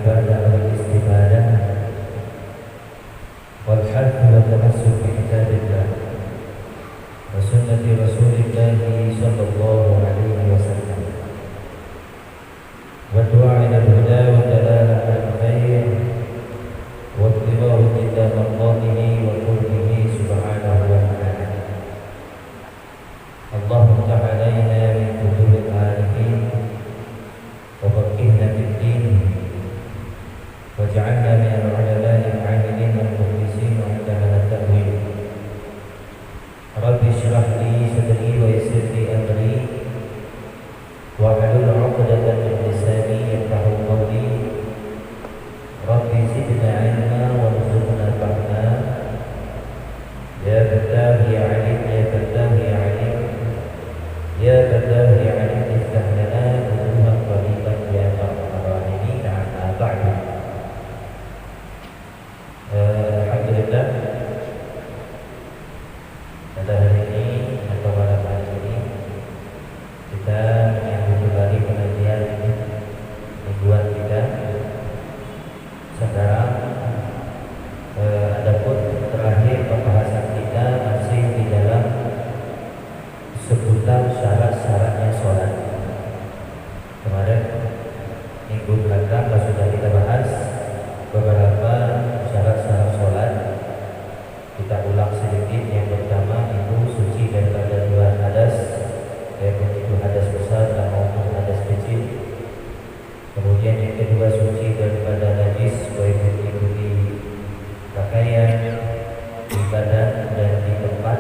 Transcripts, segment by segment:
العبادة والاستفادة والحث والتمسك بكتاب الله وسنة رسول الله صلى الله عليه وسلم والدعاء إلى الهدى والدلالة على الخير واتباع كتاب الله وقربه سبحانه وتعالى. اللهم افتح علينا من كتب العارفين وفقهنا في الدين واجعلنا من العلماء العاملين المخلصين عند هذا التأويل. رب اشرح لي صدري ويسر لي أمري واحلل عقدة من لساني يفقهوا قولي. رب زدنا علما وارزقنا فهما يا فتاه يا عليم يا فتاه يا عليم يا فتاه يا عليم افتح لنا فتوحا قريبا يا ارحم الراحمين. أما بعد. Alhamdulillah, pada hari ini atau pada hari ini kita menyambut kembali pengajian mingguan kita. Sekarang adapun terakhir pembahasan kita masih di dalam seputar syarat-syaratnya sholat. Kemarin minggu belakang sudah kita bahas beberapa syarat-syarat sholat. Kita ulang sedikit. Yang pertama itu suci daripada dua hadas, yaitu itu hadas besar dan maupun hadas kecil. Kemudian yang kedua suci daripada najis, baik itu di pakaian, di badan dan di tempat.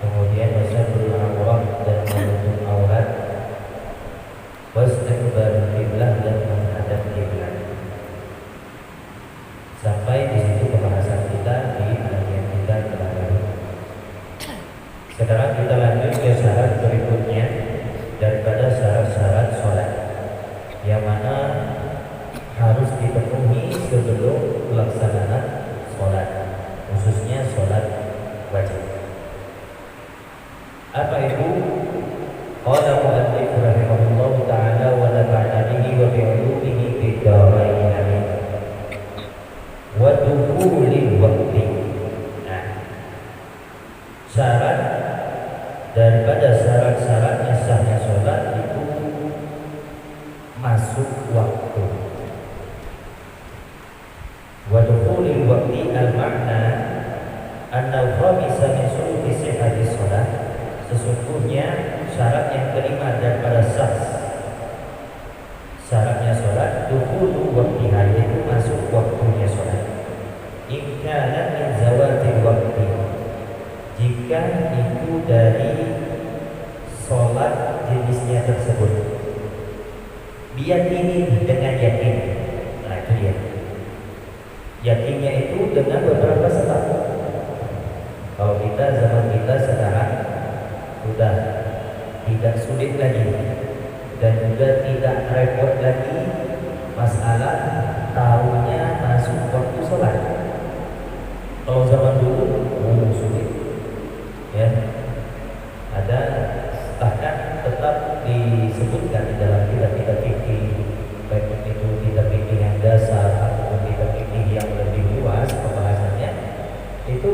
Kemudian wasatrul aurat dan menutup aurat, wastiqbalul qiblah dan menghadap kiblat. Sampai di situ pembahasan kita di bagian kita terakhir. Sekarang kita lanjut ke syarat berikutnya daripada syarat-syarat sholat, yang mana harus dipenuhi sebelum pelaksanaan sholat, khususnya sholat wajib. Apa itu? Qala mu'allif rahimahullahu ta'ala wa nafa'ana bihi wa bi'ulumihi fid dharain amin. Wa dukhulil waqti. Nah, syarat daripada syarat-syaratnya sahnya sholat itu masuk waktu. Wa dukhulil waqti al-ma'na an-nawfamisa min syuruti sihhati sholat. Sesungguhnya syarat yang kelima daripada syaratnya sholat, dukhulu waqtiha, yaitu masuk waktunya sholat. Imkanan min zawatil waqti, jika itu dari sholat jenisnya tersebut. Biyakini, dengan yakin. Nah itu dia. Yakinnya itu dengan beberapa sebab. Kalau kita zaman kita sekarang sudah tidak sulit lagi dan juga tidak repot lagi masalah tahunya masuk waktu sholat. Kalau zaman dulu sulit, ya, ada bahkan tetap disebutkan di dalam kitab-kitab fikih, baik itu kitab fikih yang dasar ataupun kitab fikih yang lebih luas pembahasannya, itu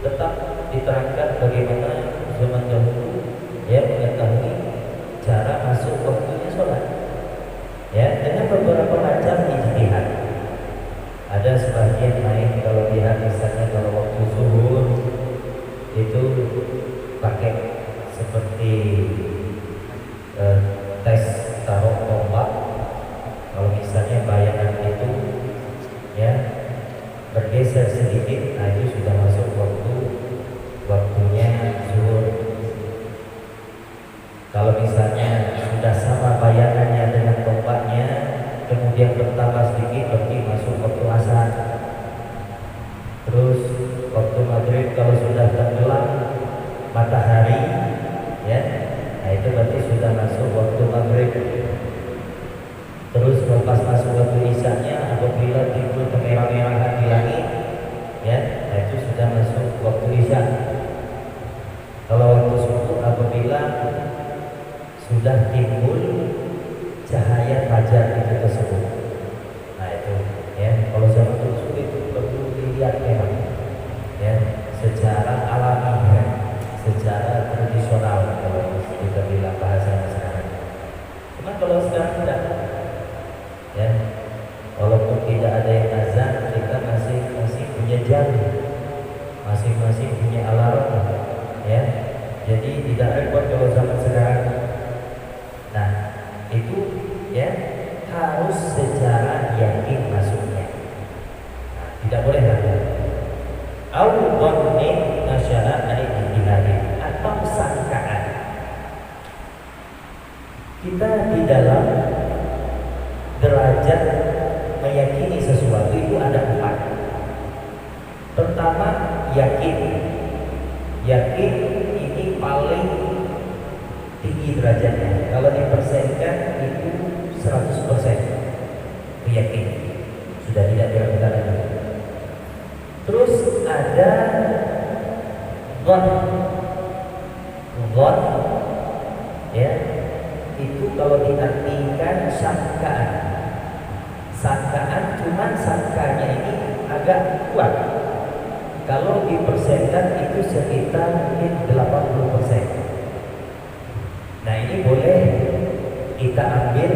tetap diterangkan bagaimana zaman dahulu ya mengetahui cara masuk waktunya sholat, ya, dengan beberapa macam ijtihad. Ada sebagian lain kalau lihat misalnya kalau waktu zuhur itu pakai seperti tes taruh tombak. Kalau misalnya bayangan itu ya bergeser sedikit, nah itu sudah masuk waktunya zuhur. Kalau misalnya sudah sama bayangannya dengan tombaknya, kemudian bertambah sedikit, berarti masuk waktu asar. Terus waktu maghrib kalau sudah tenggelam matahari, ya, nah itu berarti sudah masuk waktu maghrib. Terus pas masuk waktu isya-nya, apabila timbul kemerah-merahan di langit, ya, nah itu sudah masuk waktu isya. Kalau waktu subuh apabila sudah timbul cahaya fajar itu tersebut, kalau sekarang tidak, ya, walaupun tidak ada yang azan, kita masing-masing punya jam, masing-masing punya alarm, ya. Jadi tidak repot kalau zaman sekarang. Nah, itu ya harus secara yakin masuknya. Nah, tidak boleh ragu. Au dhannin nasyara al-ijtihad atau sangkaan. Kita di dalam derajat meyakini sesuatu itu ada 4. Pertama, yakin. Yakin ini paling tinggi derajatnya. Kalau dipersenkan itu 100% yakin. Sudah tidak diragukan lagi. Terus ada dhon. Dhon, ya, itu kalau diartikan sangkaan. Sangkaan, cuman sangkanya ini agak kuat. Kalau dipersenkan itu sekitar mungkin 80%. Nah, ini boleh kita ambil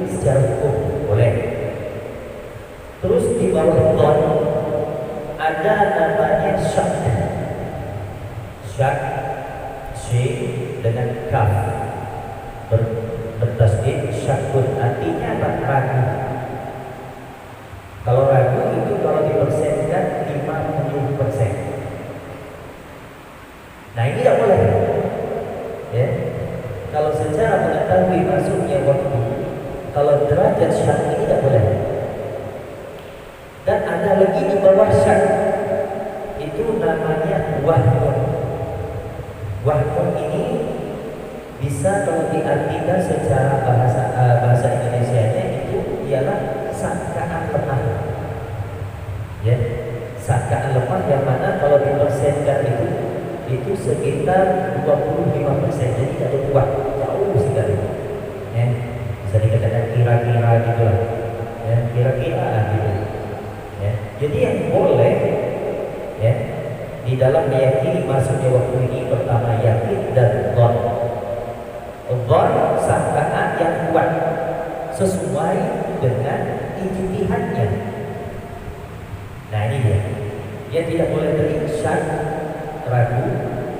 secara hukum, boleh. Terus di bawah dhon ada namanya syak. Syak, syin dengan kaf bertasdid, syakun, artinya ragu. Kalau ragu itu kalau dipersenkan 50%. Nah, ini tidak boleh, ya. Kalau secara mengetahui masuknya waktu, kalau derajat syak ini tidak boleh. Dan ada lagi di bawah syak, itu namanya wahmun. Wahmun ini bisa kalau diartikan secara bahasa Indonesianya itu ialah sangkaan lemah. Ya, sangkaan lemah yang mana kalau dipersenkan itu sekitar 25%, jadi tidak kuat, jauh sekali. Ya, bisa dikatakan kira-kira gitu lah. Ya, kira-kira gitu. Ya, jadi yang boleh, ya, di dalam meyakini masuknya waktu ini pertama yakin dan dhon. Dhon sangkaan yang kuat sesuai dengan ijtihadnya. Nah, ini dia. Yang tidak boleh dari syak, ragu,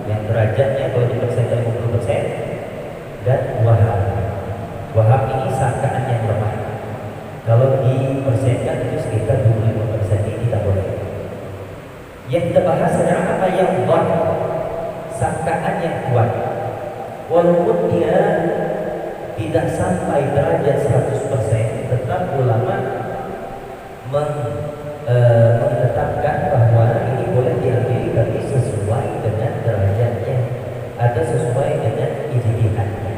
yang derajatnya kalau dipersenkan 50%, dan waham. Waham ini sangkaan yang lemah. Kalau dipersenkan itu sekitar 25%, ini tidak boleh. Yang kita bahas adalah apa yang dhon, sangkaan yang kuat. Walaupun dia tidak sampai derajat 100%, tetap ulama menetapkan bahwa ini boleh diambil tapi sesuai dengan derajatnya atau sesuai dengan ijtihadnya.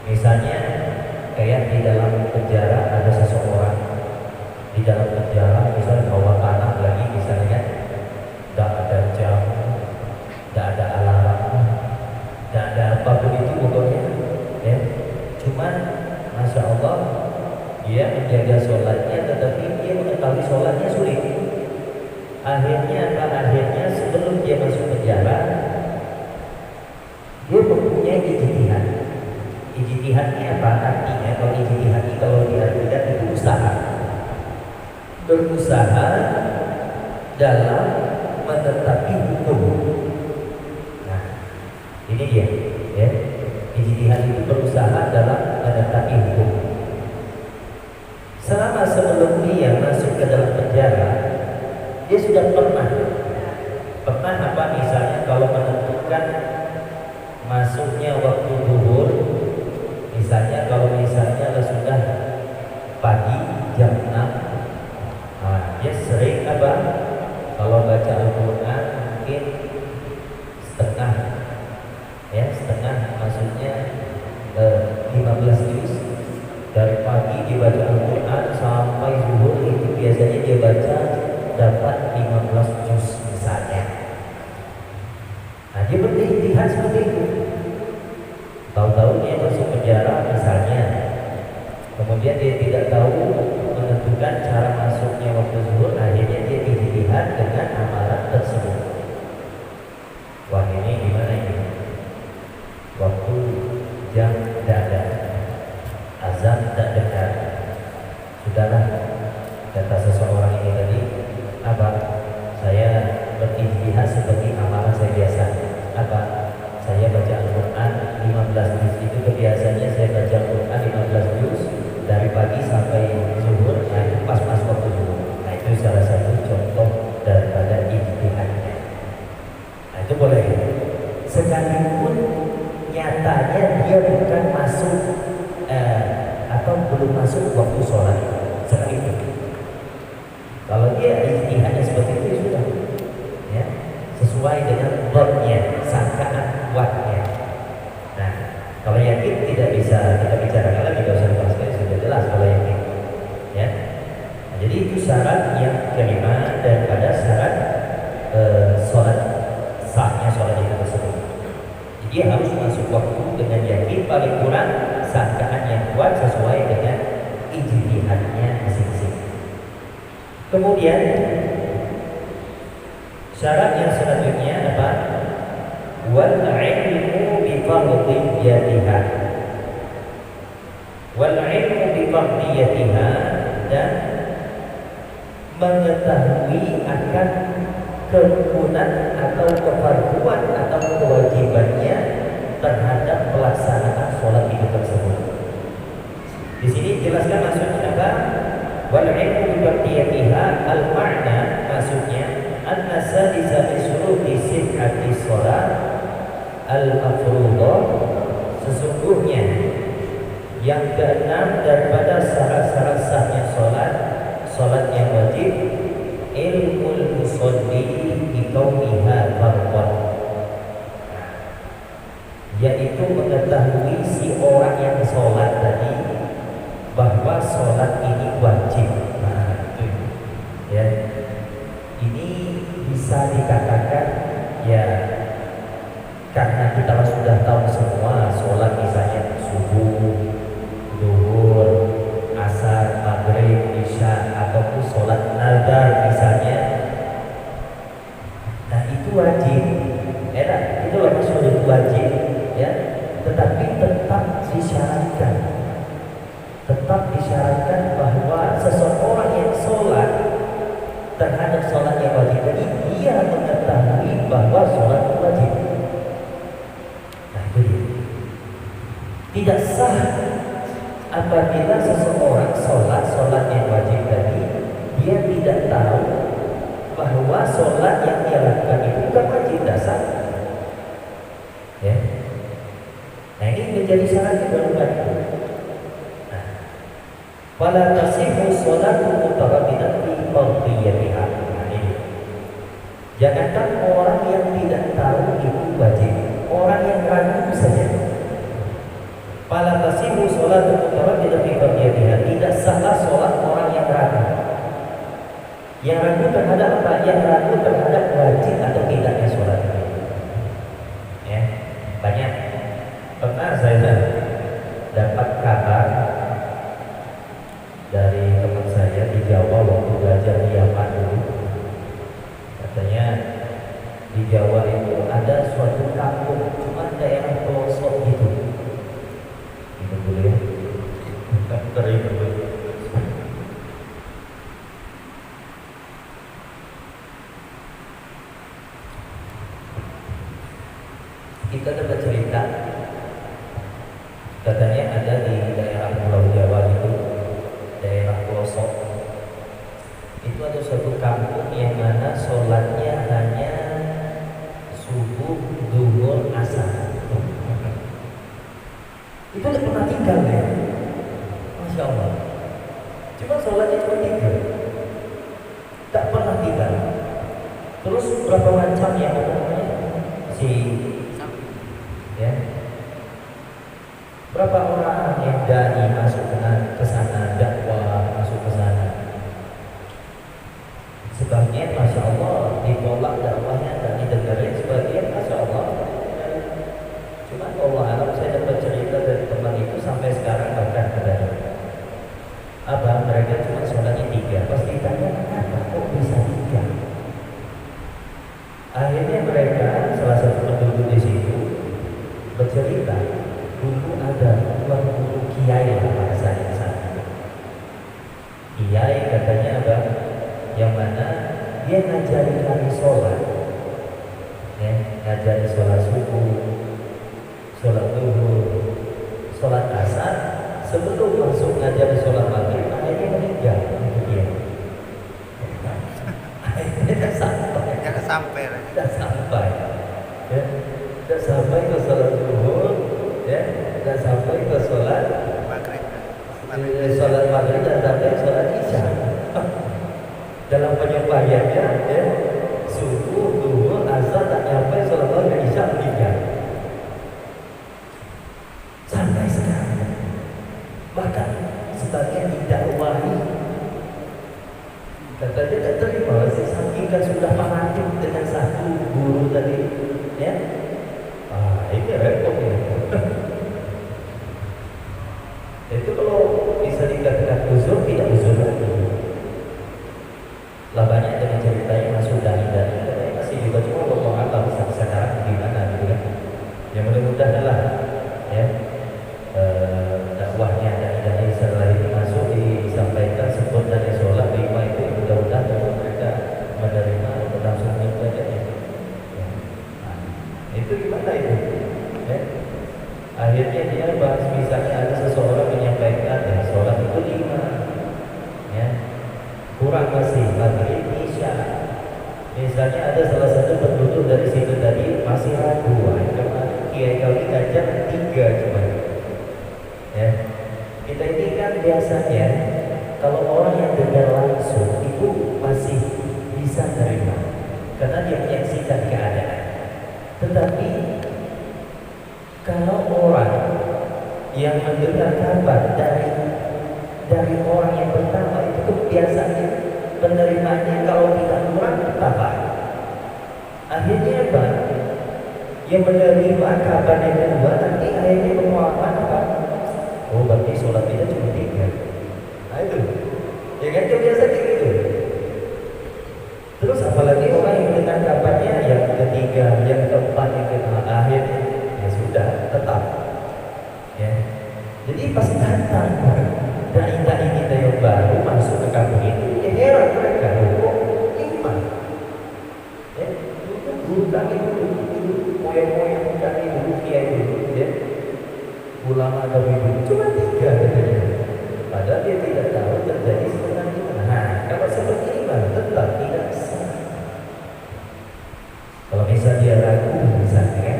Misalnya kayak di dalam penjara ada seseorang di dalam penjara, misalnya bawa tanah lagi, misalnya tidak ada jam, tidak ada alarm, tidak ada apapun itu pokoknya, ya. Cuman masya Allah dia menjaga sholatnya, tetapi dia mengetahui sholatnya sulit. Akhirnya sebelum dia masuk penjara, dia mempunyai ijtihad. Ijtihadnya apa? Artinya kalau ijtihad kalau diartikan itu usaha. Berusaha dalam menetapi hukum. Nah, ini dia, ya. Ijtihad itu berusaha dalam menetapi hukum. Selama sebelum dia masuk ke dalam penjara, dia sudah pernah apa, misalnya kalau menentukan masuknya waktu zuhur, misalnya sudah pagi jam 6, nah, dia sering apa, kalau baca Al-Quran mungkin setengah, ya, setengah maksudnya 15 juz. Dari pagi dia baca Al-Quran sampai zuhur, itu biasanya dia baca dapat 15 juz misalnya. Nah, dia berijtihad seperti itu. Tahu-tahu dia masuk penjara misalnya, kemudian dia tidak tahu menentukan cara masuknya waktu zuhur, akhirnya dia ijtihad dengan amalan tersebut. Wah, ini gimana ini? Waktu jam tidak ada, azan majlis itu kebiasaannya saya baca Quran 15 juz dari pagi sampai zuhur, nah itu pas waktu zuhur. Nah itu salah satu contoh daripada ijtihadnya. Nah itu boleh. Sekalipun nyatanya dia bukan masuk atau belum masuk waktu sholat sekalipun. Kalau dia ijtihadnya seperti itu sudah, ya, sesuai dengan dotnya, sangkaan kuatnya. Nah, kalau yakin tidak bisa kita bicarakan lagi, tidak usah dibahas, sudah jelas kalau yakin. Ya, nah, jadi itu syarat yang kelima daripada syarat sholat sahnya sholat itu tersebut. Jadi harus masuk waktu dengan yakin, paling kurang sangkaan yang kuat sesuai dengan ijtihadnya masing-masing. Kemudian syarat yang selanjutnya apa? Wal ilmu bi fardiyatiha. Wal ilmu bi fardiyatiha, dan mengetahui akan kerukunan atau kefarduan atau kewajibannya terhadap pelaksanaan sholat itu tersebut. Di sini jelaskan maksudnya apa? Wal ilmu bi fardiyatiha, al makna maksudnya anna sadisa min syuruti sihhati sholat al-mafruḍah, sesungguhnya yang keenam daripada syarat-syarat sahnya sholat yang wajib, ilmul musolli bi kauniha fardhan, yaitu mengetahui si orang yang sholat tadi bahwa sholat ini wajib. Nah, itu ya, ini bisa dikatakan ya karena kita sudah tahu semua sholat misalnya subuh, zuhur, asar, maghrib, isya, ataupun sholat nazar misalnya. Nah itu wajib, itu maksudnya wajib ya, tetapi tetap disyaratkan bahwa seseorang yang sholat terhadap sholat yang wajib tadi, dia mengetahui bahwa sholat itu wajib. Nah itu dia. Tidak sah apabila seseorang sholat yang wajib tadi, dia tidak tahu bahwa sholat yang dia lakukan itu bukan wajib, tidak sah. Ya. Nah ini menjadi syarat kedua. Fala tasihhu sholatu mutarabidan fi fardiyatiha. Jangankan orang yang tidak tahu itu wajib, orang yang ragu saja. Fala tasihhu sholatu mutarabidan fi fardiyatiha, tidak sah sholat orang yang ragu. Yang ragu terhadap apa? Yang ragu terhadap wajib atau tidaknya sholat itu. Ya, banyak. Pernah saya dapat kabar dari teman saya di Jawa waktu belajar di Yaman dulu. Katanya di Jawa itu ada suatu kampung, cuma daerah pelosok gitu. Itu dulu ya. Terima. Kita dapat cerita, katanya ada di daerah Pulau Jawa itu, daerah pelosok itu ada suatu kampung yang mana sholatnya hanya subuh, zuhur, asar. Itu tidak pernah tinggal ya, masya Allah. Cuma sholatnya cuma 3, tak pernah tinggal. Terus berapa macam yang namanya ya, berapa orang yang dai masuk ke sana, dakwah masuk ke sana. Sebagian masya Allah ditolak dakwahnya dan didengarnya, sebagian masya Allah. Cuma Allah alam, saya dapat cerita dari teman itu sampai sekarang bahkan katanya, abang mereka cuma sholatnya 3. Pas ditanya kenapa kok bisa 3, akhirnya mereka salah satu penduduk di situ bercerita, dulu ada tuan guru kiai bahasanya sana. Kiai katanya ada yang mana dia ngajari kami sholat, ya, ngajari sholat subuh, sholat zuhur, sebelum masuk ngajar sholat maghrib akhirnya meninggal dia. Akhirnya tidak sampai, tidak sampai, ya, tidak sampai ke sholat zuhur, ya, tidak sampai ke sholat maghrib, dan sampai sholat isya. Dalam penyampaiannya, ya, subuh, zuhur, asar tak nyampe sholat maghrib, isya meninggal. Sampai sekarang, bahkan sebagian didakwahi katanya tidak terima saking kan sudah fanatik dengan satu guru tadi, ya. Ini repot ya. Itu kalau bisa dikatakan uzur, tidak uzur lagi. Lah banyak dengan ceritanya masuk dari masih juga cuma ngomong apa bisa sekarang gimana gitu kan. Ya mudah-mudahan lah, ya, dakwahnya dari setelah ini masuk disampaikan sebut dari sholat 5 itu mudah-mudahan mereka menerima langsung ibadahnya. Ya. Nah, itu gimana itu? Ya. Akhirnya dia bahas misalnya ada seseorang menyampaikan ya sholat itu 5, ya, kurang masih maghrib isya. Misalnya ada salah satu penduduk dari situ tadi masih ragu, karena kiai kami ngajar 3 cuma. Ya, kita ini kan biasanya kalau orang yang dengar langsung itu masih bisa menerima karena dia menyaksikan keadaan. Tetapi kalau orang yang mendengar kabar dari orang yang pertama itu biasanya penerimaannya kalau tidak kurang tambah. Akhirnya apa? Yang menerima kabar yang kedua nanti akhirnya pemahaman apa? Oh berarti sholat kita cuma 3. Nah itu, ya kan itu biasa kayak gitu. Terus apalagi orang yang mendengar kabarnya yang ketiga, yang keempat, yang kelima, akhirnya ya sudah tetap. Ya, jadi pas datang dai-dai kita yang baru masuk ke kampung itu, ya heran mereka, kok iman. Ya, itu guru kami dulu, moyang-moyang kami dulu, kiai dulu, ya. Ulama kami dulu cuma 3 katanya. Padahal dia tidak tahu terjadi sebenarnya gimana. Nah, kalau seperti iman tetap tidak sah. Kalau misalnya dia ragu misalnya,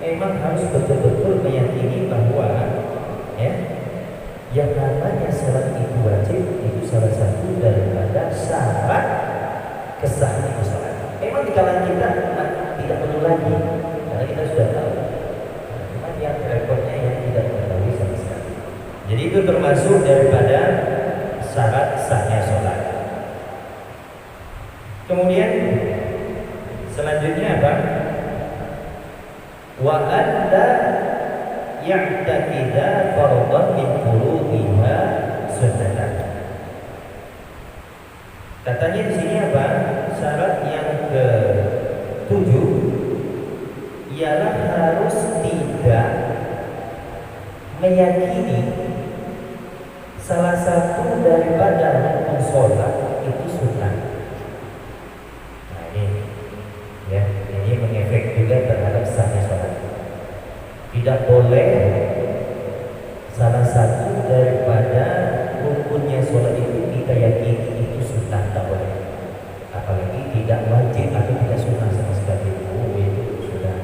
memang harus betul-betul meyakini bahwa, ya, yang namanya sholat itu wajib, itu salah satu daripada syarat kesahan sholat. Memang di kalangan kita tidak perlu lagi, karena kita sudah tahu. Cuma yang repotnya yang tidak mengetahui sama sekali. Jadi itu termasuk daripada syarat sahnya sholat. Kemudian selanjutnya apa? Wa anda ya'taqida fardhan min furu'iha sunnatan. Katanya di sini apa? Syarat yang ke-7 ialah harus tidak meyakini salah satu daripada rukun sholat itu sunnah. Nah ini, ya, ini mengefek juga terhadap sahnya sholat. Tidak boleh salah satu daripada rukunnya sholat itu kita yakini itu sunnah, tak boleh. Apalagi tidak wajib atau tidak sunnah sama sekali. Itu sudah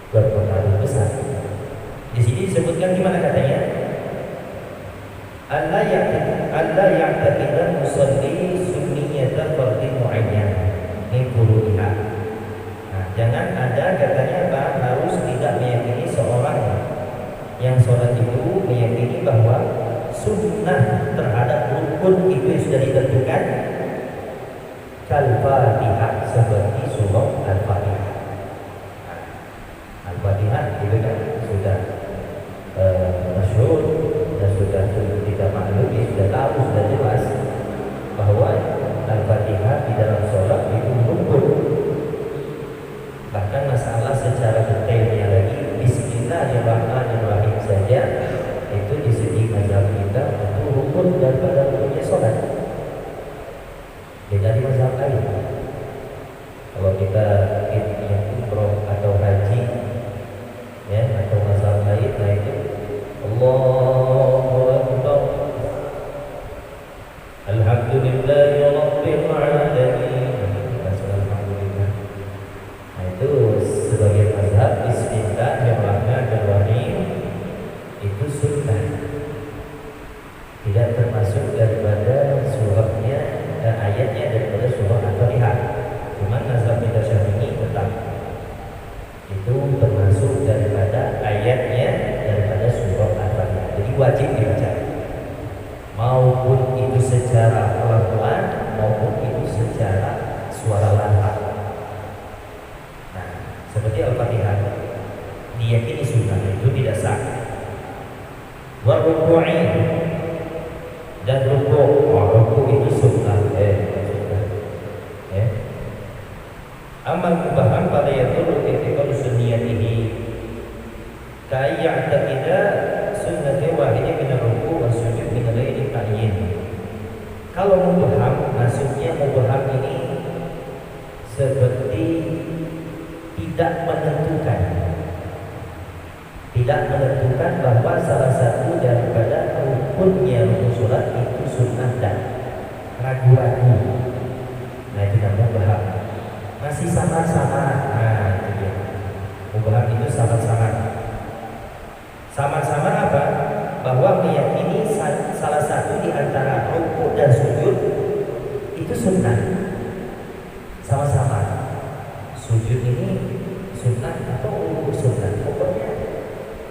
berpengaruh besar. Di sini disebutkan gimana katanya? Allah yang terkena musalli sunniyatan fardhi muayyan min furu'iha. Nah, jangan ada katanya apa? Harus tidak meyakini seorang yang sholat itu meyakini bahwa sunnah terhadap rukun itu yang sudah ditentukan, kal-Fatihah, seperti surah Al-Fatihah. Al-Fatihah itu kan sudah masyhur dan sudah tidak maklum, ya sudah tahu, sudah jelas bahwa Al-Fatihah di dalam sholat itu rukun. Bahkan masalah secara detailnya lagi Bismillahirrahmanirrahim saja itu di segi mazhab kita itu rukun daripada rukunnya sholat. Beda di mazhab lain. Kalau kita wajib dibaca, maupun itu secara pelan-pelan maupun itu secara suara lantang. Nah, seperti Al-Fatihah diyakini sunnah, itu tidak sah. Wa ruku'i, dan ruku' itu sunnah. Amal mubaham pada yatul i'tiqad sunniyatihi kai ya'taqida sunnati wahidnya min ruku' wa sujud min ghairi ta'yin. Kalau mubaham, maksudnya mubaham ini seperti tidak menentukan bahwa salah satu daripada rukunnya rukun sholat itu sunnah dan ragu-ragu. Nah, itu namanya mubaham. Masih sama-sama. Nah, itu dia. Mubaham itu sama-sama. Sama-sama apa? Bahwa meyakini salah satu di antara rukuk dan sujud itu sunnah. Sama-sama. Sujud ini sunnah atau rukuk sunnah. Pokoknya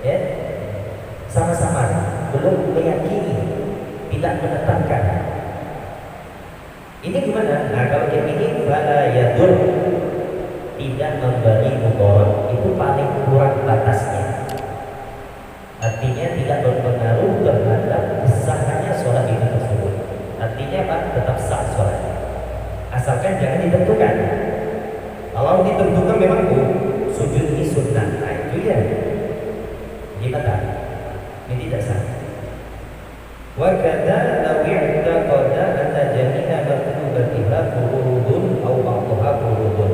ya sama-sama, belum meyakini, tidak menetapkan. Ini gimana? Nah, kalau yang ini fala yadur, tidak memberi mudarat, itu paling kurang batasnya. Artinya tidak berpengaruh terhadap sahnya sholat itu tersebut. Artinya apa? Tetap sah sholatnya, asalkan jangan ditentukan. Kalau ditentukan memang sujud ini sunnah, nah itu ya gimana? Ini tidak sah. Wa kadza law i'taqada anna jami'a matlubatiha furudun aw ba'daha furudun.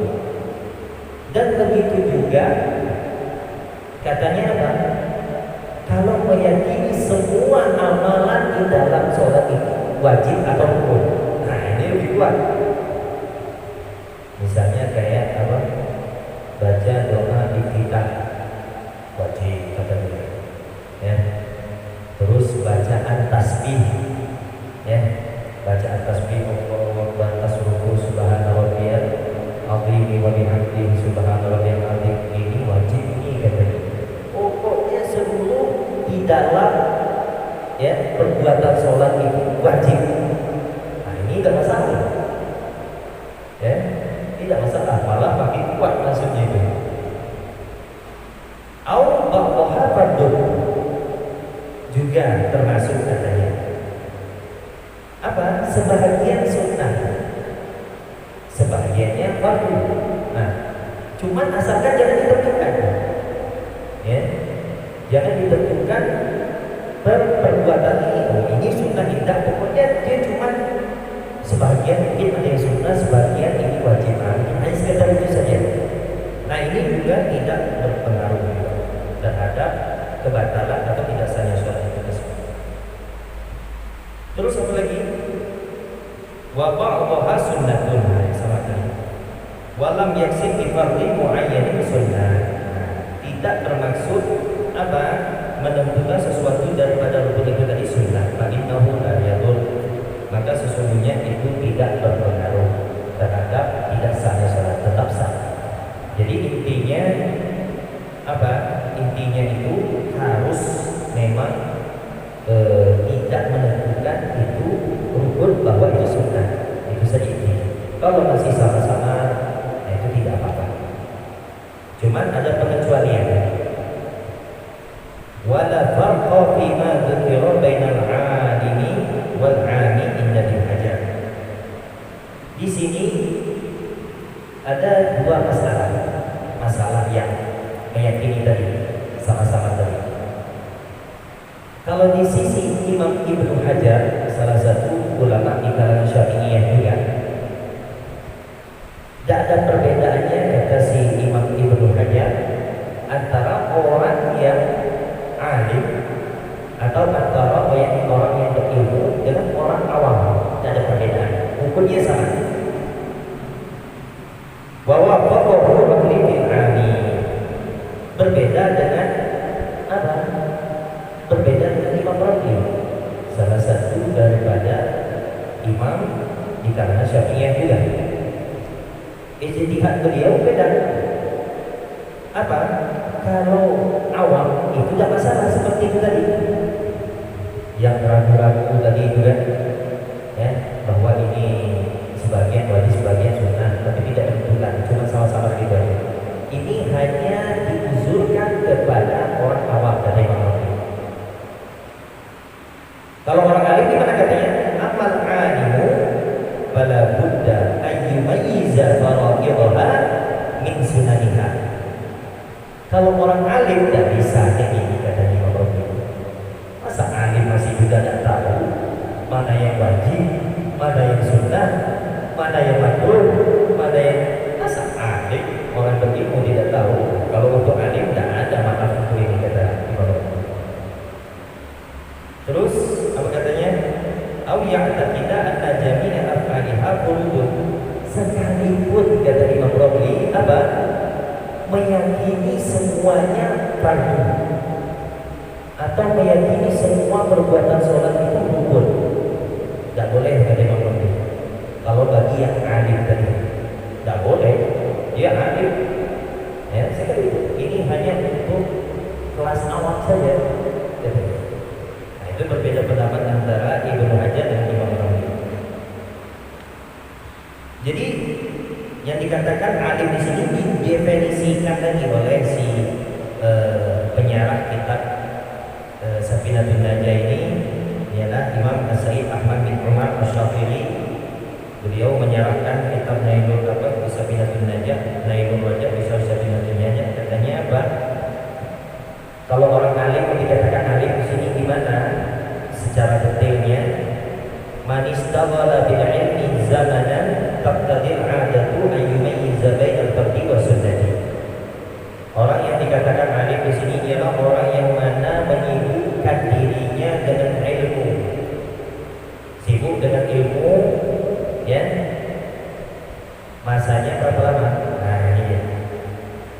Dan begitu juga katanya apa? Kalau meyakini semua amalan di dalam sholat itu wajib atau rukun. Nah, ini lebih kuat. Misalnya kayak apa? Baca doa iftitah wajib katanya. Ya. Terus bacaan tasbih, ya, bacaan tasbih Allahu Akbar tasruhu subhana rabbiyal azim wa bihamdihi subhana rabbiyal azim, ini wajib ini katanya. Pokoknya seluruh di dalam ya perbuatan sholat itu wajib. Nah, ini tidak masalah, ya, tidak masalah, malah makin kuat maksudnya itu. Au ba'daha fardhu juga termasuk katanya apa? Sebahagian sunnah, sebahagiannya fardu. Nah, cuman asalkan jangan ditentukan, ya, jangan ditentukan perbuatan ini. Oh, ini sunnah tidak, pokoknya dia cuma sebahagian mungkin ada yang sunnah, sebahagian ini wajib. Hanya sekedar itu saja. Nah, ini juga tidak berpengaruh terhadap kebatalan atau tidak sahnya sholat itu tersebut. Terus apa lagi? Wa ba'daha sunnatun, sama kali. Walam yaksib bi fardhi muayyanin sunnah. Tidak termaksud apa? Menentukan sesuatu daripada rukun itu tadi sunnah. Fa innahu la yadur. Maka sesungguhnya itu tidak berpengaruh terhadap tidak sahnya sholat, tetap sah. Jadi intinya apa? Intinya itu harus memang tidak menentukan itu rukun bahwa itu sunnah, itu saja intinya. Kalau masih sama-sama, nah itu tidak apa-apa. Cuman ada pengecualian. Wala farqa fi ma dzukira bainal 'alimi wal 'ami inda al-hajar. Di sini ada dua masalah yang meyakini tadi, sama-sama tadi. Kalau di sisi Imam Ibnu Hajar, salah satu ulama di kalangan Syafi'iyah juga, tidak ada perbedaannya kata si Imam Ibnu Hajar antara orang yang alim atau antara orang yang berilmu dengan orang awam. Tidak ada perbedaan, hukumnya sama. Bahwa pokok maklifil ami berbeda dengan apa? Berbeda dengan Imam Rabi, salah satu daripada imam di kalangan Syafi'iyah juga. Ijtihad beliau beda. Apa? Kalau awam itu tidak masalah seperti itu tadi. yang ragu-ragu tadi juga ya, bahwa ini sebagian wajib sebagian sunnah, tapi tidak tentukan, cuma sama-sama pribadi. Ini hanya diuzurkan kepada orang awam dari Imam Rafi. Kalau orang alim gimana katanya? Amal alimu fala budda ayyumayyiza faraidha min sunaniha. Kalau orang alim tidak bisa kayak ini kata Imam Rafi. Masa alim masih juga tidak tahu mana yang wajib, mana yang sunnah, mana yang makruh, mana yang masa alim orang berilmu tidak tahu. Kalau untuk alim tidak ada maaf untuk ini kata Imam Rafi. Terus apa katanya? Au ya'taqida anna jami'a af'aliha furudun. Sekalipun kata Imam Rafi apa? Meyakini semuanya fardu atau meyakini semua perbuatan sholat itu rukun. Tidak boleh kata Imam Rafi. Kalau bagi yang alim tadi tidak boleh, dia alim ya, sekali ini hanya untuk kelas awam saja. Nah, itu berbeda pendapat antara Ibnu Hajar dan Imam Rafi. Jadi yang dikatakan alim di sini didefinisikan lagi oleh si penyarah kitab Safinatun Najah ini ialah Imam As-Sa'id Ahmad bin Umar Asy-Syafi'i. Beliau menyerahkan kitab Nailul Safinatun Najah, Nailul Wajah bisa Safinatun Najah. Katanya apa? Kalau orang alim dikatakan alim di sini gimana? Secara detailnya, man istaghala bil ilmi zamanan taqtadil 'adatu ayyumayyiza bainal fardhi wa sunnati. Orang yang dikatakan alim di sini ialah orang yang mana menyibukkan dirinya dengan ilmu. Sibuk dengan ilmu ya. Masanya berapa lama? Nah, ini dia.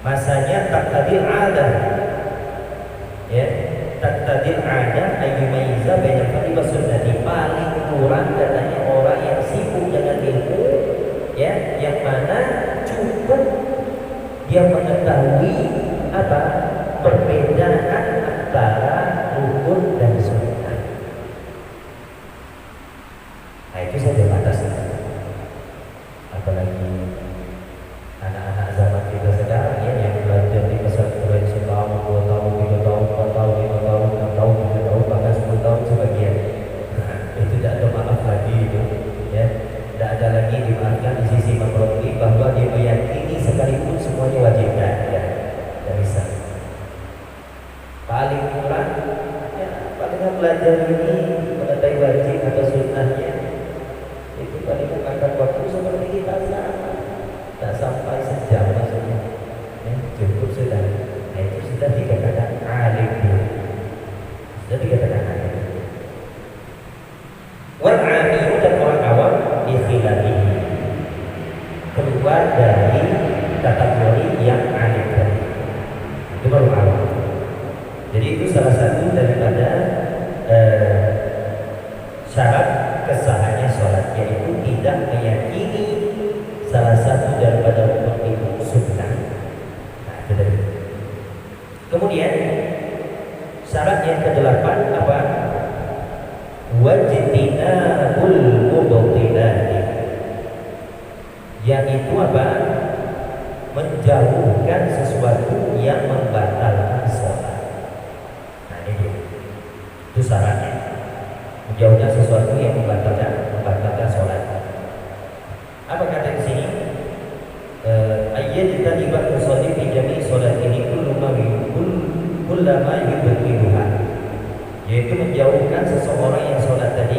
Masanya taqtadil 'adah. Ya, taqtadil 'adah ayyumayyiza bainal fardhi wa sunnati. Paling kurang katanya orang yang sibuk dengan ilmu ya, yang mana cukup dia mengetahui apa perbedaan antara rukun dan sunnah. Nah, itu saja batasnya. Apalagi anak-anak zaman kita sekarang ya, yang belajar di pesantren setahun, 2 tahun, 3 tahun, 4 tahun, 5 tahun, 6 tahun, 7 tahun, bahkan 10 tahun sebagian. Nah, itu tidak ada maaf lagi itu ya. Tidak ada lagi dimaafkan di sisi Imam Rafi bahwa dia meyakini sekalipun semuanya wajib. Tidak bisa. Paling kurang ya, paling belajar ini mengetahui wajib atau sunnahnya itu paling memakan waktu seperti kita sekarang. Tak sampai sejam maksudnya ya, cukup sudah. Nah, itu sudah dikatakan alim, sudah dikatakan alim. Wal alim dan orang awam dikhilafihi, keluar dari kategori yang alim tadi. Itu baru awam. Jadi itu salah satu daripada syarat kesahannya sholat, yaitu tidak meyakini salah satu daripada rukun itu sunnah. Nah, itu tadi. Kemudian syarat yang ke-8 apa? Wajtinabul mubtilati, yaitu apa? Menjauhkan sesuatu yang membatalkan sholat. Nah, ini dia. Itu syaratnya. Menjauhkan sesuatu yang membatalkan sholat. Apa kata di sini? Ayat tadi bab musalli fi jami' sholatihi kullama yubtiluha, yaitu menjauhkan seseorang yang sholat tadi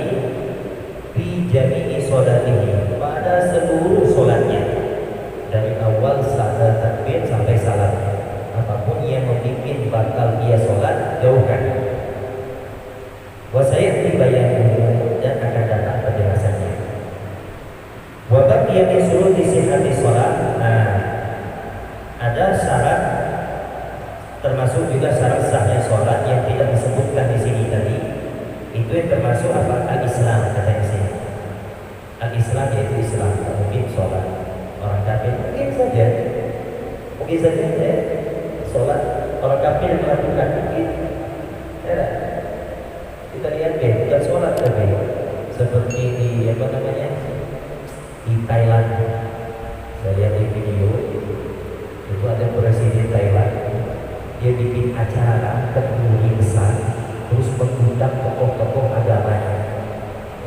fi jami'i sholatihi, pada seluruh sholatnya, dari awal saat takbir sampai salam. Apapun yang membuat batal dia sholat, jauhkan. Wa sayati bayanuhu, dan akan datang penjelasannya. Wa baqiya min syuruti sihhati shalah. Nah, ada syarat, termasuk juga syarat sahnya sholat yang tidak disebutkan di sini tadi. Itu yang termasuk apa? Al-Islam kata di sini. Al-Islam yaitu Islam, mungkin sholat orang kafir mungkin saja ya, sholat orang kafir melakukan mungkin ya, Kita lihat deh, bukan sholat tapi seperti di apa namanya di Thailand. Saya lihat di video itu ada presiden Thailand, dia bikin acara kenduri besar, terus mengundang tokoh-tokoh agamanya,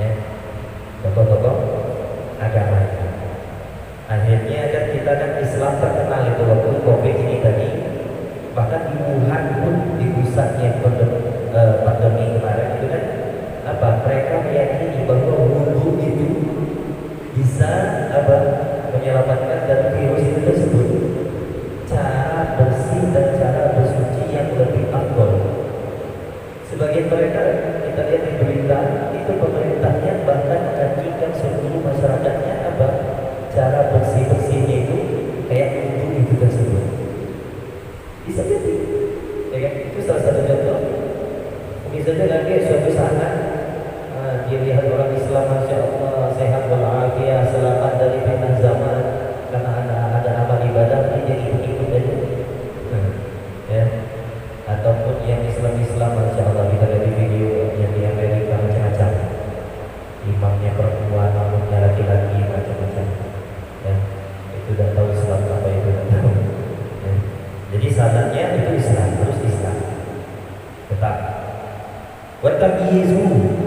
ya, tokoh-tokoh agamanya. Akhirnya kan kita kan Islam terkenal itu waktu COVID ini tadi, bahkan di Wuhan pun di pusatnya pandemi kemarin itu kan apa, mereka meyakini bahwa wudhu itu bisa apa menyelamatkan dari virus itu tersebut. Cara bersih dan cara bersuci yang lebih afdol. Sebagian mereka kita lihat di berita itu pemerintahnya bahkan mengajarkan seluruh masyarakatnya apa cara bersihnya itu kayak wudhu itu tersebut. Bisa jadi, ya kan? Itu salah satu contoh. Misalnya lagi suatu saat dia lihat orang Islam, masya Allah, sehat walafiat, selamat dari fitnah zaman, karena ada amal ibadah, dia jadi ikut aja. Ya. Ataupun yang Islam, masya Allah, kita lihat di video yang di Amerika macam-macam. Imamnya perempuan, rambutnya laki-laki, macam-macam. Ya. Itu udah tahu Islam apa itu udah tahu. Ya. Jadi syaratnya itu Islam, terus Islam. Tetap. Watamyizu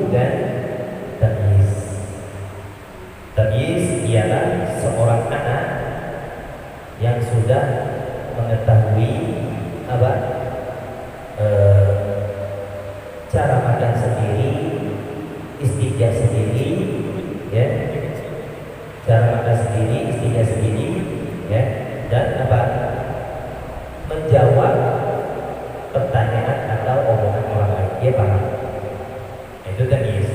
dan tamyiz. Tamyiz ialah seorang anak yang sudah mengetahui apa cara makan sendiri, istinja sendiri, ya, cara makan sendiri, istinja sendiri, ya, dan apa menjawab pertanyaan atau omongan orang lain, dia paham. Itu tamyiz.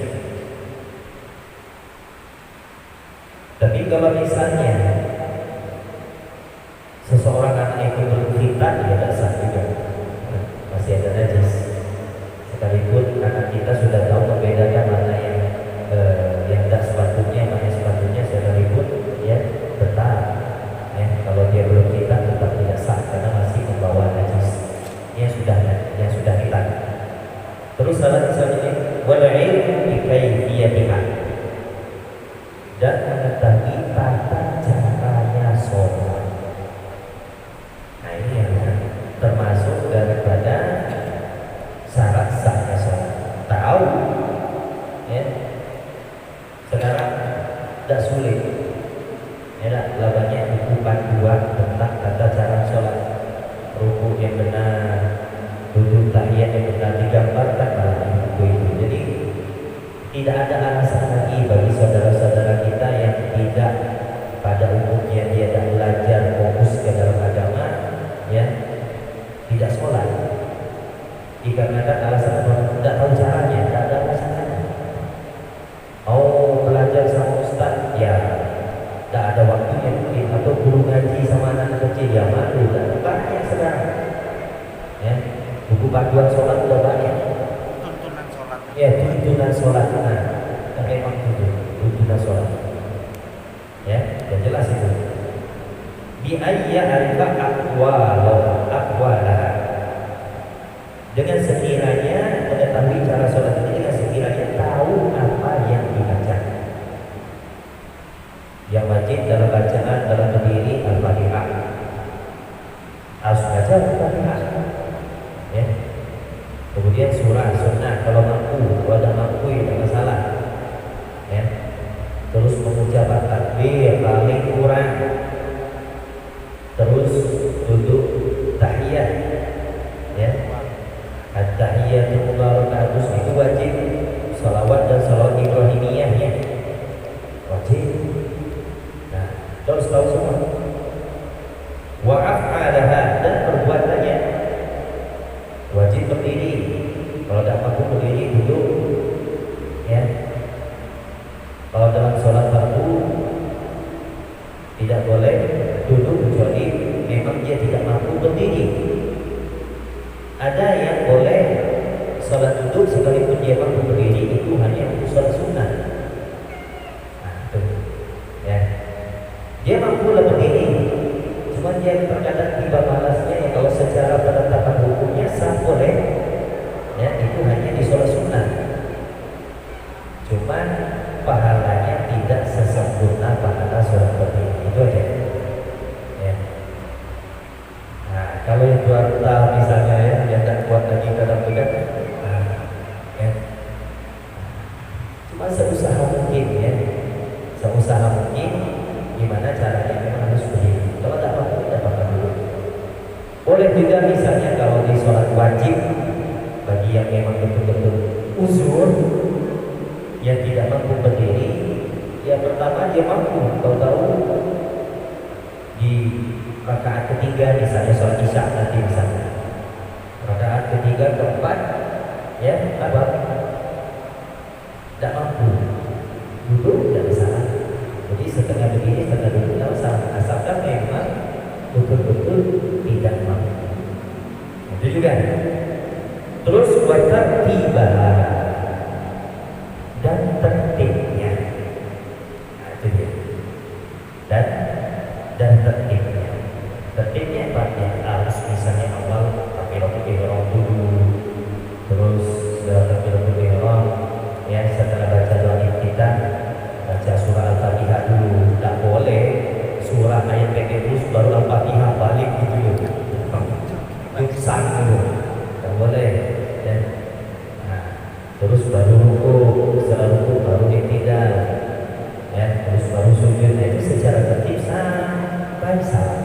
Tapi kalau misalnya seseorang anak itu belum khitan, dia tidak sah juga, masih ada najis. Sekalipun anak kita sudah tahu membedakan mana yang tidak sepatutnya, mana yang sepatutnya, sekalipun ya tetap, ya, kalau dia belum khitan tetap tidak sah karena masih membawa najis yang sudah khitan. Terus salah selanjutnya wal'ilmu bi kaifiyatiha, dan mengetahui tata caranya sholat. Nah ini yang termasuk daripada syarat sahnya sholat. Tahu, ya. Sekarang tidak sulit. Ya, labannya buku panduan tentang tata cara sholat, rukuk yang benar, duduk tahiyat yang benar, digambarkan dalam buku itu. Jadi tidak ada alasan lagi bagi saudara-saudara kita yang tidak pada umumnya dia tidak belajar fokus ke dalam agama, ya, tidak sholat. Dikarenakan alasan apa? Tidak tahu caranya, tidak ada alasannya. Mau belajar sama ustaz, ya tidak ada waktunya mungkin, atau guru ngaji sama anak kecil, ya malu, tidak banyak sekarang. Ya, buku panduan sholat sudah banyak. Tuntunan sholat. Ya, tuntunan sholat, nah, memang tuntunan sholat. Ya, dan jelas itu. Bi ayya alfa aqwalah. Dengan sekiranya mengetahui cara sholat ini, dengan sekiranya tahu apa yang dibaca. Yang wajib dalam bacaan dalam berdiri Al-Fatihah. Harus baca Al-Fatihah. Ya. Kemudian surah sunnah kalau mampu, kalau tidak mampu ya tidak masalah. Ya. Terus mengucapkan takbir paling kurang. Terus duduk tahiyat. Ya. At-tahiyatul mubarakatuh itu wajib. Salawat dan salawat Ibrahimiyah, ya. Wajib. Nah, terus tahu semua. Wa af'alaha, dan perbuatannya wajib berdiri. Kalau tidak mampu berdiri, duduk, ya. Kalau dalam sholat fardu tidak boleh duduk kecuali memang dia tidak mampu berdiri. Ada yang boleh sholat duduk sekalipun dia mampu berdiri, itu hanya untuk sholat sunnah. Nah, itu, ya. Dia mampu berdiri, cuma dia terkadang tiba malasnya, ya kalau secara penetapan hukumnya sah boleh, ya, itu hanya di sholat sunnah. uzur yang tidak mampu berdiri, ya pertama dia mampu, tahu-tahu di rakaat ketiga misalnya sholat isya nanti misalnya rakaat ketiga keempat ya apa tidak mampu duduk tidak masalah, jadi setengah begini setengah duduk tidak masalah asalkan memang betul-betul tidak mampu. Itu juga. Terus tiba dan tertibnya, nah, itu dia. Dan tertibnya. Tertibnya apa? Ya harus misalnya awal takbiratul ihram dulu, terus setelah takbiratul ihram ya setelah baca doa kita baca surah Al-Fatihah dulu. Tak boleh surah ayat pendek terus baru Al-Fatihah balik gitu loh. Tuksan dulu. Tak boleh ya. Nah, terus baru ruku, setelah ruku baru iktidal. Ya, terus baru sujud. Nah, itu secara tertib sampai salam.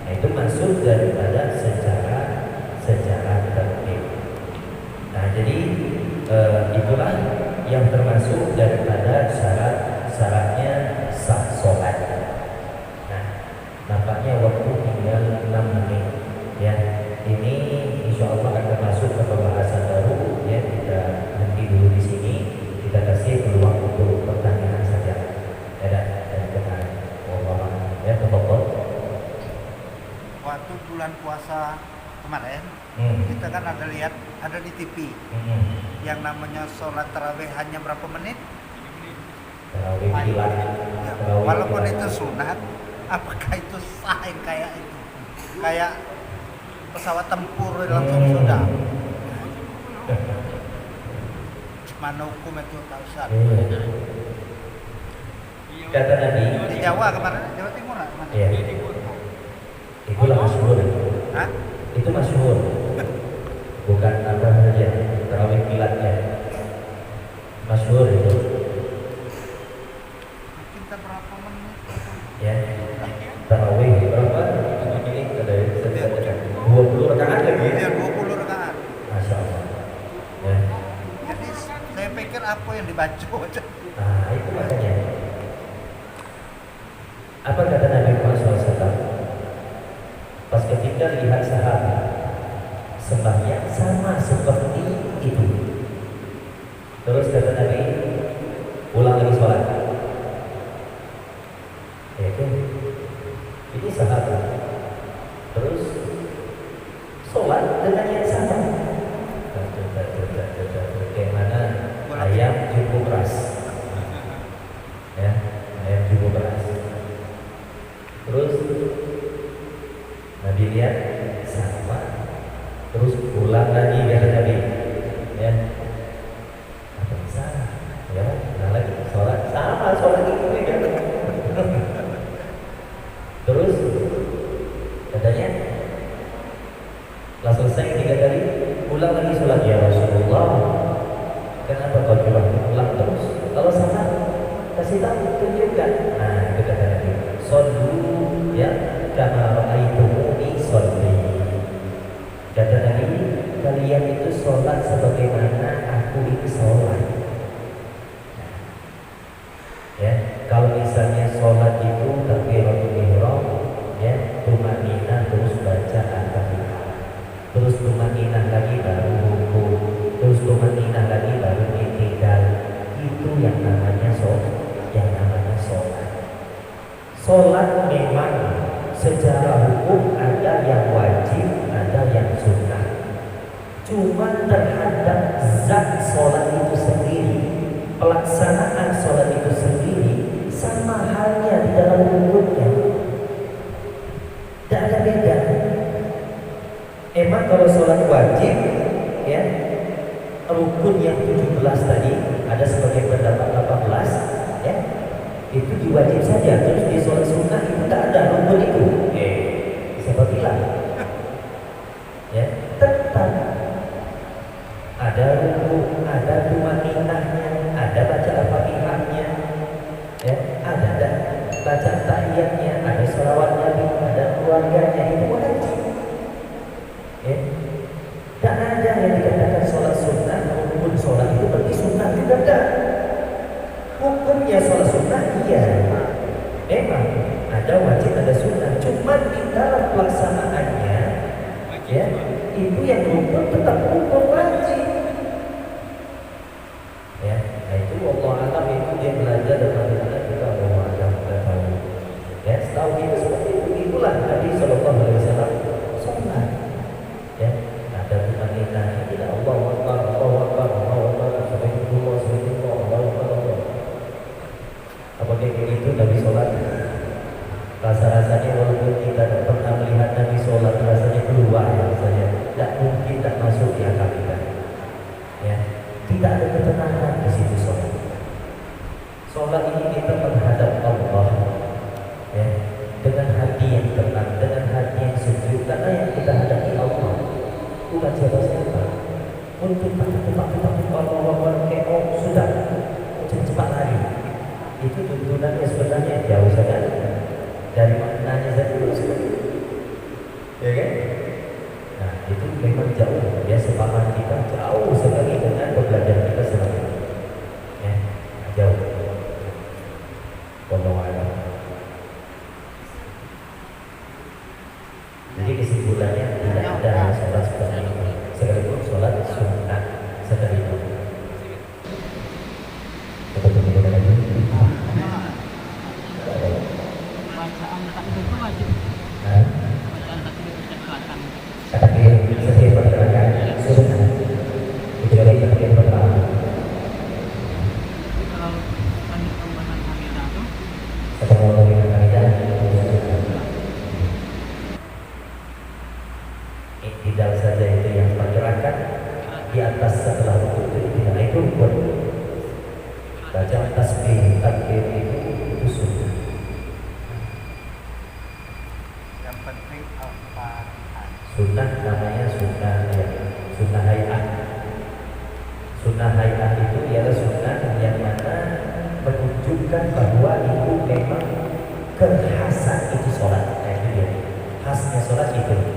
Nah, itu masuk daripada secara tertib. Nah, jadi itulah yang termasuk daripada syaratnya sah sholat. Nah, nampaknya waktu tinggal 6 menit. Ya, ini insya Allah akan masuk ke pembahasan baru. Ya, kita berhenti dulu di sini. Kita kasih peluang untuk pertanyaan saja. Ya, dan dengan ya, tepuk. Waktu bulan puasa kemarin, kita kan ada di TV yang namanya sholat tarawih hanya berapa menit? Tarawih kilat. Ya, walaupun itu sunat, apakah itu sah yang kayak itu? Kayak pesawat tempur langsung sudah. Mana hukum itu tak usah. Kata Nabi Di Jawa kemarin, Jawa Timur lah kemana? Iya. Itulah masyhur. Hah? Itu masyhur. Bukan apa saja tarawih kilatnya. Masyhur itu. Kita berapa menit? Ya. Tarawih berapa? Ini ada 20 rakaat lagi. Iya, 20 rakaat. Masya Allah. Ya. Jadi saya pikir apa yang dibaca aja. Nah, itu makanya. Apa kata Nabi Muhammad SAW? Pas ketika lihat sahabat sembahyang sama seperti itu. Terus kata Nabi, ulang lagi sholat. Ya kan? Ini sahabat. Terus sholat dengan yang sama. Bagaimana ayam cukup beras. Ya, ayam cukup beras. Terus Nabi lihat sama, terus ulang lagi kata Nabi, ya, apa bisa, ya, ulang lagi sholat sama sholat itu kan, terus katanya, langsung selesai 3 kali, ulang lagi sholat ya Rasulullah, kenapa kau ulang terus? Kalau sama kasih tahu tunjukkan. Nah, itu kata Nabi, shollu ya kama ra'aitumuni sholli. Kata Nabi, kalian itu sholat sebagaimana aku itu sholat. Ya, kalau misalnya sholat itu takbiratul ihram, ya, tumaninah terus baca Al-Fatihah, terus tumaninah lagi baru ruku, terus tumaninah lagi baru iktidal. Itu yang namanya sholat. Sholat memang secara hukum ada yang wajib, ada yang sunnah. Cuma terhadap zat sholat itu sendiri, pelaksanaan sholat itu sendiri, sama halnya di dalam hukumnya. Tidak ada beda. Emang kalau sholat wajib, ya, rukun yang 17 tadi ada sebagai pendapat 18, ya, itu diwajib saja. Terus di sholat sunnah itu tak ada rukun itu. Siapa bilang? Ya, tetap ada rukun, ada tumaninahnya, ada baca Al-Fatihahnya, ya, ada baca tahiyatnya, ada sholawat Nabi, ada keluarganya, itu wajib. Ya, tak ada yang dikatakan sholat sunnah rukun sholat yang rukun tetap rukun wajib. Ya, nah itu Allah alam itu dia belajar dan bagaimana kita Allah alam kita tahu. Ya, setahu kita seperti itu. Itulah Nabi Shallallahu Alaihi Wasallam sholat. Ya, ada bukan tidak Allah Akbar, Allah Akbar, Allah Akbar, Subhanallah, Subhanallah, Allah Akbar, Allah. Apakah kayak gitu Nabi sholat? Rasa-rasanya walaupun kita tidak pernah melihat Nabi sholat, rasanya keluar rasanya. Tidak mungkin tak masuk di akal kita. Ya, tidak ada ketenangan di situ sholat. Sholat ini kita menghadap Allah, ya, dengan hati yang tenang, dengan hati yang sejuk. Karena yang kita hadapi Allah, bukan siapa-siapa. Untuk tak Allah keok sudah cepat lari. Itu tuntunannya sebenarnya jauh saja dari maknanya saja seperti itu. Ya kan? Nah, itu memang jauh. Ya, sepahaman kita jauh sekali dengan pembelajaran kita selama ini. Ya, jauh. Wallahu a'lam. Jadi kesimpulannya tidak ada sholat seperti itu. Sekalipun sholat sunnah seperti itu. Bacaan takbir itu wajib. Bacaan takbir ucapkan. Takbir setiap pergerakan sunnah. Kecuali takbir pertama. Kalau lanjut pembahasan hamidah itu, Setelah melakukan hamidah, tidak saja itu yang pergerakan di atas setelah itu tidak itu rukun. Baca tasbih takbir itu sunnah. Yang penting Al-Fatihah. Sunnah namanya sunnah ya, sunnah hayat. Sunnah hayat itu ialah sunnah yang mana menunjukkan bahwa itu memang kekhasan itu sholat. Nah, itu dia khasnya sholat itu.